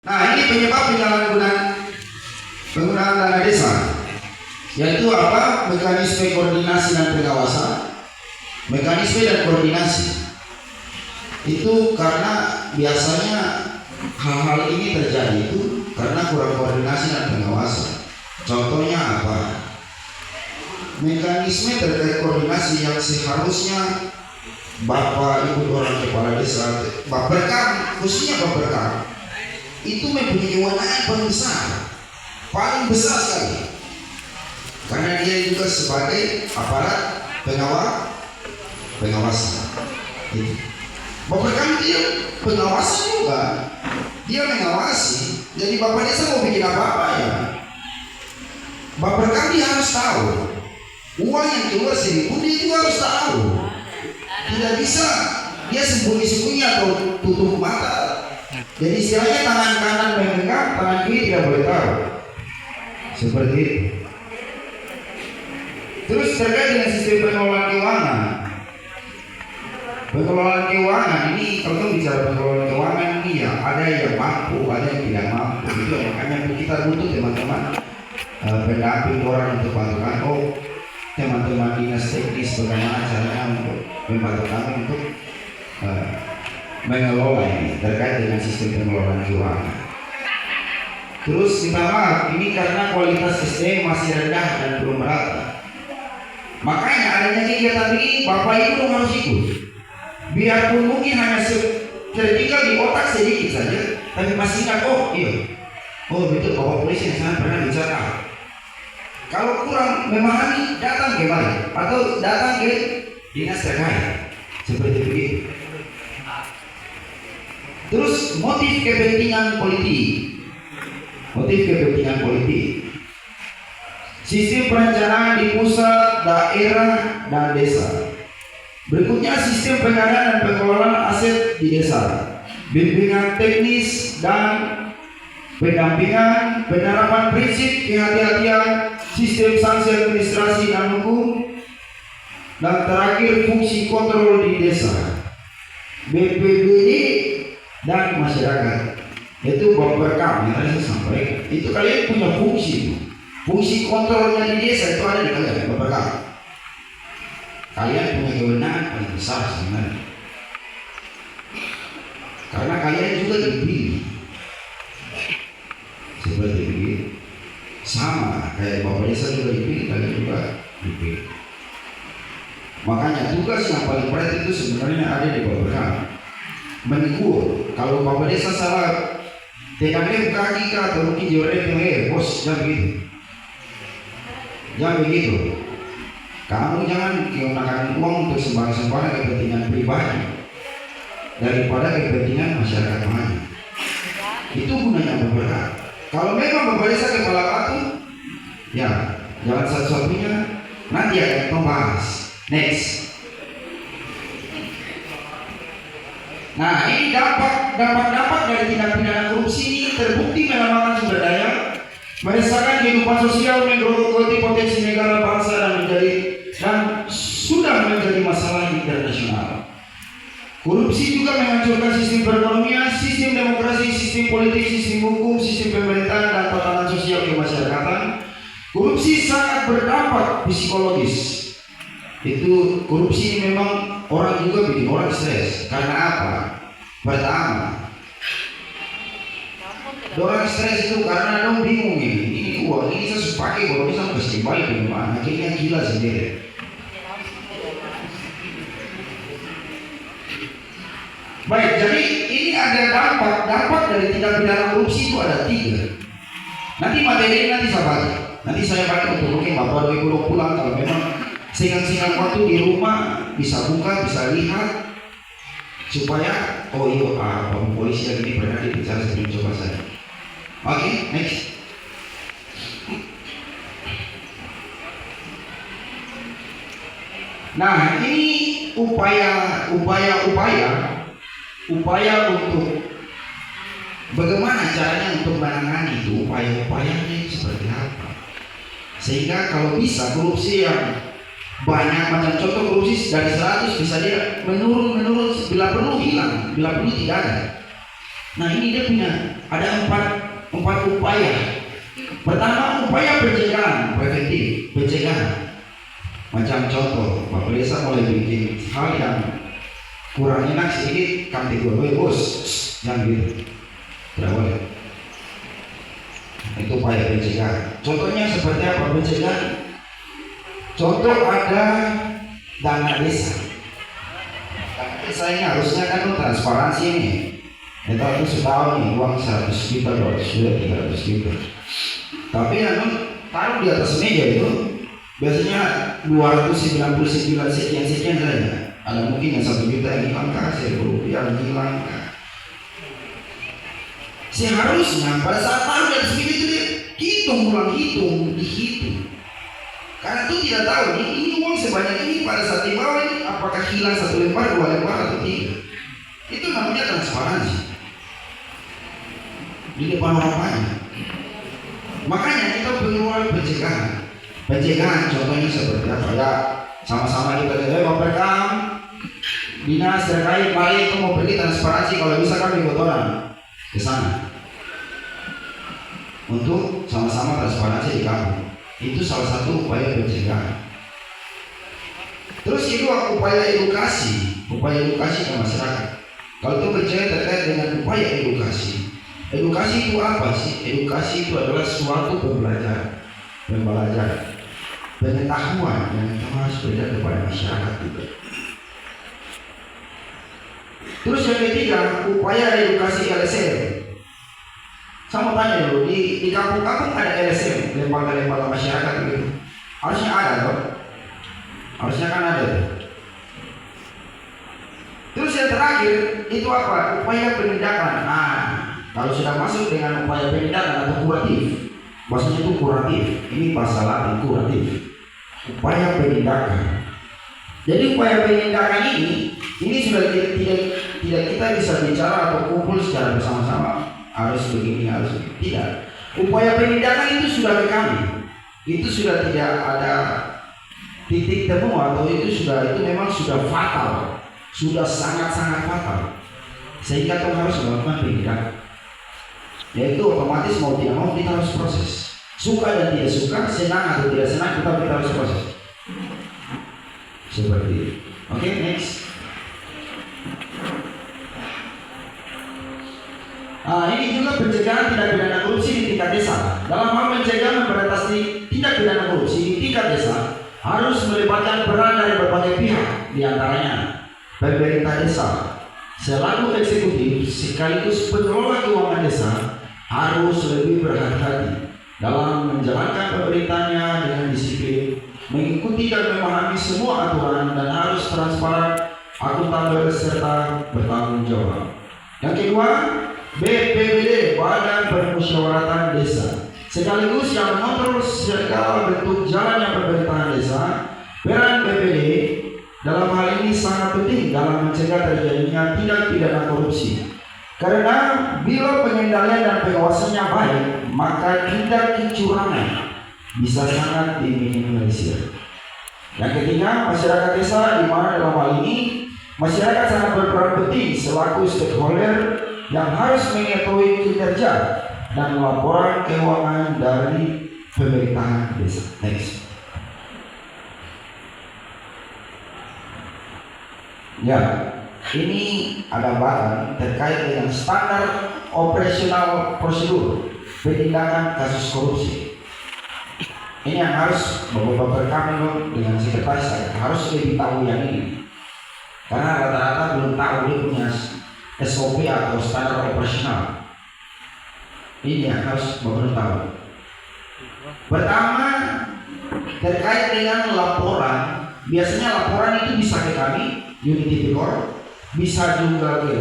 Nah, ini penyebab penyalahgunaan penggunaan dana desa, yaitu apa? Mekanisme koordinasi dan pengawasan. Mekanisme dan koordinasi itu karena biasanya hal-hal ini terjadi itu karena kurang koordinasi dan pengawasan. Contohnya apa? Mekanisme terkait koordinasi yang seharusnya Bapak Ibu orang kepala desa, Bapperkam, khususnya Bapperkam, itu mempunyai kewenangan paling besar sekali, karena dia juga sebagai aparat pengawasan. Bapperkam dia pengawasan juga, dia mengawasi. Jadi Bapak desa mau bikin apa-apa ya, Bapperkam dia harus tahu uang yang keluar sini pun dia juga harus tahu. Tidak bisa dia sembunyi-sembunyi atau tutup mata. Jadi istilahnya tangan kanan memegang, tangan kiri tidak boleh tahu. Seperti itu. Terus terkait dengan sistem pengelolaan keuangan. Pengelolaan keuangan ini, kalau bicara pengelolaan keuangan ini ya ada yang mampu, ada yang tidak mampu. Itu makanya kita butuh teman-teman pendamping orang untuk bantuan. Oh, teman-teman dinas teknis bagaimana caranya untuk membantu kami untuk mengelola ini terkait dengan sistem pengelolaan keuangan. Terus minta maaf, ini karena kualitas SDM masih rendah dan belum merata. Makanya adanya kegiatan ini Bapak Ibu harus ikut. Biarpun mungkin hanya tertinggal di otak sedikit saja, tapi masih ingat, oh iya, oh betul Bapak Polisi yang saya pernah bicara. Kalau kurang memahami, datang kembali atau datang ke dinas terkait. Seperti begitu. Terus motif kepentingan politik. Sistem perencanaan di pusat, daerah, dan desa. Berikutnya sistem pengadaan dan pengelolaan aset di desa. Bimbingan teknis dan pendampingan, penerapan prinsip kehati-hatian, sistem sanksi administrasi dan hukum, dan terakhir fungsi kontrol di desa, BPBD dan masyarakat. Itu Bapperkam yang tadi saya sampaikan. Itu kalian punya fungsi kontrolnya di desa itu ada di kalian Bapperkam. Kalian punya kewenangan paling besar sebenarnya, karena kalian juga dipilih. Seperti begitu. Sama kayak Bapak desa juga dipilih, kalian juga dipilih. Makanya tugas yang paling berat itu sebenarnya ada di Bapperkam. Menegur. Kalau Bapak desa salah TKP kaki atau mungkin jorek bos, jangan begitu. Jangan begitu. Kamu jangan menggunakan uang untuk sembarang-sembarang kepentingan pribadi daripada kepentingan masyarakat banyak. Itu gunanya Bapperkam. Kalau memang Bapak desa kepala batu, ya jalan satu-satunya nanti akan membahas. Next. Nah, ini dampak dari tindak pidana korupsi ini terbukti melamakan sumber daya, meresahkan kehidupan sosial, menggerogoti potensi negara bangsa dan sudah menjadi masalah internasional. Korupsi juga menghancurkan sistem perekonomian, sistem demokrasi, sistem politik, sistem hukum, sistem pemerintahan, dan tatanan sosial kemasyarakatan. Korupsi sangat berdampak psikologis. Itu korupsi memang orang juga bikin orang stres. Karena apa? Pertama, orang stres itu karena dong bingung ini uang ini saya pakai kalau bisa pasti balik ke mana, akhirnya gila sendiri. Baik, jadi ini ada dampak dari tindak pidana korupsi itu ada 3. Nanti materi ini nanti saya baca. Nanti saya baca untuk mungkin Bapak Ibu pulang kalau memang singkat-singkat waktu di rumah bisa buka, bisa lihat supaya oh iya Bapak Polisi yang ini pernah dibicara sebelum coba saya. Oke, next. Nah, ini upaya untuk bagaimana caranya untuk menangani itu, upaya-upayanya itu seperti apa, sehingga kalau bisa korupsi yang banyak macam contoh korupsi dari 100 bisa dia menurun bila perlu hilang, bila perlu tidak ada. Nah ini dia punya ada empat upaya. Pertama, upaya pencegahan preventif, pencegahan. Macam contoh, Bapak Desa mulai bikin hal yang kurang enak sedikit, kami tegur, bos, yang gitu, tidak boleh. Itu upaya pencegahan. Contohnya seperti apa pencegahan? Contoh ada dana desa. Dana desa ini harusnya kan transparansi ini. Kita harus tahu nih uang 100 juta, 200 juta, 300 juta. Tapi yang taruh di atas meja itu biasanya 299 sekian saja. Ada mungkin yang 1 juta yang hilang, 1.000 rupiah yang hilang. Seharusnya pada saat taruh di atas meja itu dihitung. Karena itu tidak tahu ini uang sebanyak ini pada saat dibawa ini apakah hilang 1 lembar, 2 lembar atau tidak. Itu namanya transparansi di depan orang banyak. Makanya kita perlu pencegahan. Pencegahan contohnya seperti apa ya? Sama-sama kita memperkam dinas terkait, mari itu mau pergi transparansi, kalau bisa kami ikut orang ke sana untuk sama-sama transparansi di kampung. Itu salah satu upaya pencegahan. Terus kedua, upaya edukasi ke masyarakat. Kalau itu percaya terkait dengan upaya edukasi. Edukasi itu apa sih? Edukasi itu adalah suatu pembelajaran, pengetahuan yang kita harus berikan kepada masyarakat juga. Terus yang ketiga, upaya edukasi LSM. Saya mau tanya dulu, di kampung-kampung ada LSM, lembaga-lembaga masyarakat gitu. Harusnya ada dong. Harusnya kan ada. Terus yang terakhir itu apa? Upaya penindakan. Nah, kalau sudah masuk dengan upaya penindakan atau kuratif, maksudnya itu kuratif. Ini bahasa Latin, kuratif. Upaya penindakan. Jadi upaya penindakan ini sudah tidak kita bisa bicara atau kumpul secara bersama-sama. Harus begini, harus begini. Tidak. Upaya penindakan itu sudah ke kami. Itu sudah tidak ada titik temu atau itu memang sudah fatal, sudah sangat-sangat fatal. Sehingga kita harus melakukan penindakan. Yaitu otomatis mau tidak mau kita harus proses. Suka dan tidak suka, senang atau tidak senang, kita harus proses. Seperti itu. Oke, next. Ini juga pencegahan tindak pidana korupsi di tingkat desa. Dalam hal mencegah memberantas tindak pidana korupsi di tingkat desa harus melibatkan peran dari berbagai pihak, diantaranya pemerintah desa selaku eksekutif sekaligus pengelola keuangan desa harus lebih berhati-hati dalam menjalankan pemerintahnya dengan disiplin, mengikuti dan memahami semua aturan dan harus transparan, akuntabel serta bertanggung jawab. Yang kedua, BPBD, Badan Permusyawaratan Desa, sekaligus yang mengontrol segala bentuk jalannya pemerintahan desa. Peran BPD dalam hal ini sangat penting dalam mencegah terjadinya tindak pidana korupsi. Karena bila pengendalian dan pengawasannya baik, maka tindak kecurangan bisa sangat diminimalisir. Yang ketiga, masyarakat desa, di mana dalam hal ini masyarakat sangat berperan penting selaku stakeholder yang harus mengetahui kinerja dan laporan keuangan dari pemerintahan desa. Next. Ya, ini ada bahan terkait dengan standar operasional prosedur penindakan kasus korupsi. Ini yang harus Bapak-Bapak kami dengan sekretaris saya harus lebih tahu yang ini, karena rata-rata belum tahu dia punya SOP atau standar operasional. Ini yang harus Bapak tahu. Pertama, terkait dengan laporan, biasanya laporan itu bisa ke kami, unit tipikor, bisa juga ke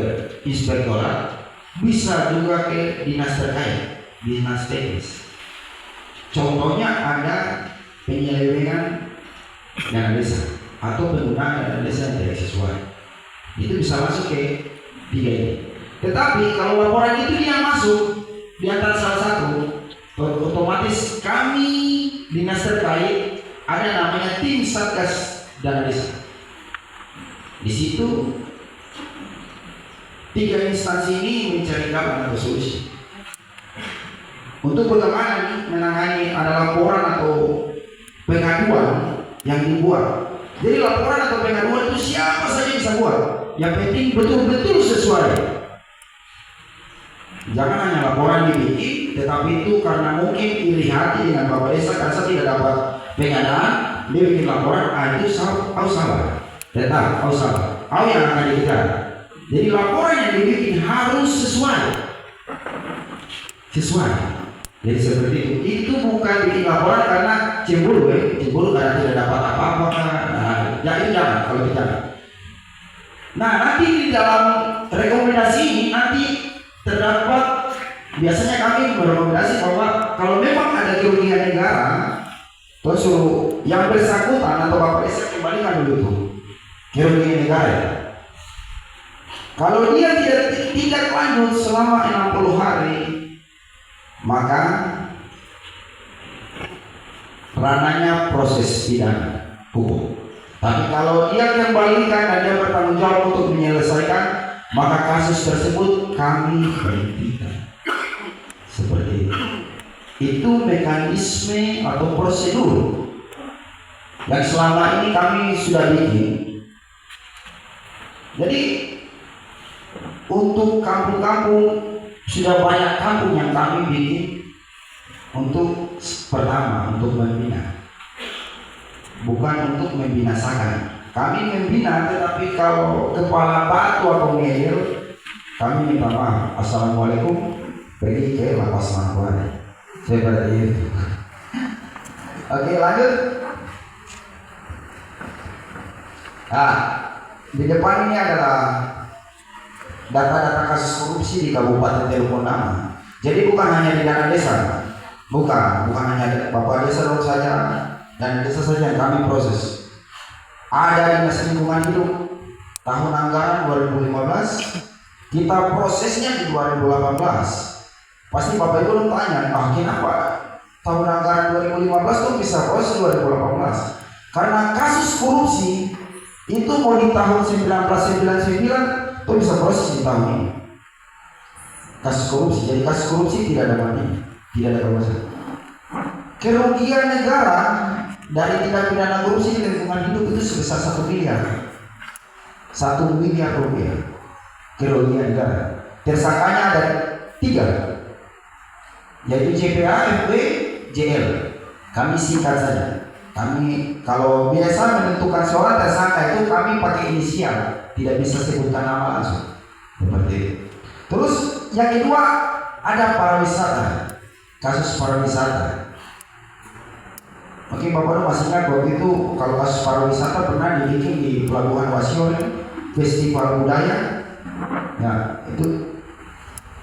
inspektorat, bisa juga ke dinas terkait, dinas teknis. Contohnya ada penyelewengan dana desa atau penggunaan dana desa yang tidak sesuai, itu bisa masuk ke 3 ini. Tetapi kalau laporan itu dia masuk di antara salah satu, otomatis kami dinas terkait ada namanya tim satgas dana desa. Di situ tiga instansi ini mencari jalan atau solusi. Untuk bagaimana menangani ada laporan atau pengaduan yang dibuat. Jadi laporan atau pengaduan itu siapa saja bisa buat. Yang penting betul-betul sesuai. Jangan hanya laporan dibikin, tetapi itu karena mungkin iri hati dengan Bapak Desa karena tidak dapat pengadaan, dia bikin laporan, itu salah. Tetap, salah. Yang akan dikejar. Jadi laporan yang dibikin harus sesuai. Jadi seperti itu. Itu bukan bikin laporan karena cemburu karena tidak dapat apa-apa. Nah, itu jangan kalau kita. Nah, nanti di dalam rekomendasi ini nanti terdapat, biasanya kami merekomendasi bahwa kalau memang ada kerugian negara, terus yang bersangkutan atau Bapak Desa kembalikan dulu itu kerugian negara. Kalau dia tidak lanjut selama 60 hari, maka ranahnya proses pidana hukum. Tapi kalau dia kembalikan dan dia bertanggung jawab untuk menyelesaikan, maka kasus tersebut kami berhentikan. Seperti itu. Itu mekanisme atau prosedur yang selama ini kami sudah bikin. Jadi untuk kampung-kampung, sudah banyak kampung yang kami bikin. Untuk pertama, untuk membina, bukan untuk membinasakan. Kami membina, tetapi kalau kepala batu atau ngeyel, kami minta maaf. Assalamualaikum, pergi ke lapas Mangkuarai. Seperti itu. Oke, lanjut. Nah, di depan ini adalah data-data kasus korupsi di Kabupaten Teluk Nama. Jadi bukan hanya di dana desa, bukan hanya Bapak Desa dong saja dan desa saja yang kami proses. Ada Dinas Lingkungan Hidup tahun anggaran 2015, kita prosesnya di 2018. Pasti Bapak Ibu tanya, kenapa tahun anggaran 2015 tuh bisa proses 2018? Karena kasus korupsi itu mau di tahun 1999 tuh bisa proses di tahun ini. Kasus korupsi, jadi kasus korupsi tidak ada banding, tidak ada kawasan. Kerugian negara dari tindak pidana korupsi di lingkungan hidup itu sebesar 1 miliar. 1 miliar rupiah kerugian negara. Tersangkanya ada 3, yaitu JPA, FB, JL. Kami singkat saja. Kami kalau biasa menentukan seorang tersangka itu kami pakai inisial, tidak bisa sebutkan nama langsung. Seperti itu. Terus yang kedua ada pariwisata, kasus pariwisata. Mungkin Bapak masih ingat waktu itu kalau kasus pariwisata pernah dibikin di Pelabuhan Wasion, festival budaya. Ya, itu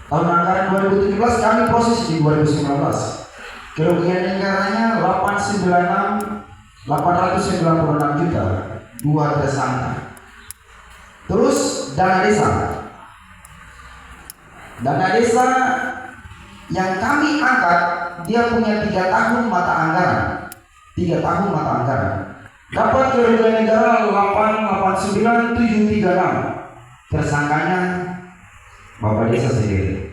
tahun anggaran 2017 kami proses di 2019. Kerugian negaranya 896 juta, 2 tersangka. Terus dana desa. Dana desa yang kami angkat, dia punya 3 tahun mata anggaran. 3 tahun mata anggaran. Dapat kerugian negara 889.736. Tersangkanya Bapak Desa sendiri.